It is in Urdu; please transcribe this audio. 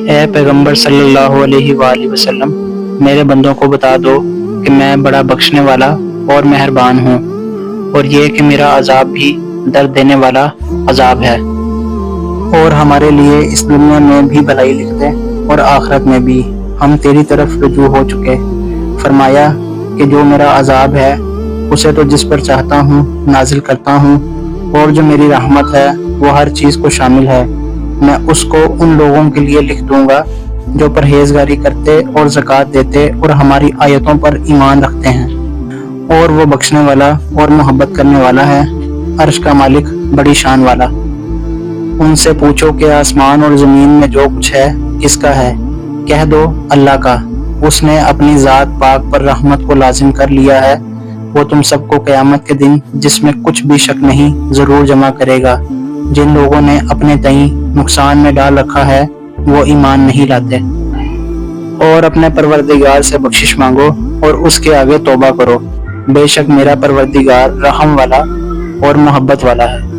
اے پیغمبر صلی اللہ علیہ وآلہ وسلم، میرے بندوں کو بتا دو کہ میں بڑا بخشنے والا اور مہربان ہوں، اور یہ کہ میرا عذاب بھی درد دینے والا عذاب ہے، اور ہمارے لیے اس دنیا میں بھی بھلائی لکھ دے اور آخرت میں بھی، ہم تیری طرف رجوع ہو چکے۔ فرمایا کہ جو میرا عذاب ہے اسے تو جس پر چاہتا ہوں نازل کرتا ہوں، اور جو میری رحمت ہے وہ ہر چیز کو شامل ہے، میں اس کو ان لوگوں کے لیے لکھ دوں گا جو پرہیزگاری کرتے اور زکوٰۃ دیتے اور ہماری آیتوں پر ایمان رکھتے ہیں، اور وہ بخشنے والا اور محبت کرنے والا ہے، عرش کا مالک بڑی شان والا۔ ان سے پوچھو کہ آسمان اور زمین میں جو کچھ ہے کس کا ہے؟ کہہ دو اللہ کا، اس نے اپنی ذات پاک پر رحمت کو لازم کر لیا ہے، وہ تم سب کو قیامت کے دن جس میں کچھ بھی شک نہیں ضرور جمع کرے گا۔ جن لوگوں نے اپنے تئیں نقصان میں ڈال رکھا ہے وہ ایمان نہیں لاتے۔ اور اپنے پروردگار سے بخشش مانگو اور اس کے آگے توبہ کرو، بے شک میرا پروردگار رحم والا اور محبت والا ہے۔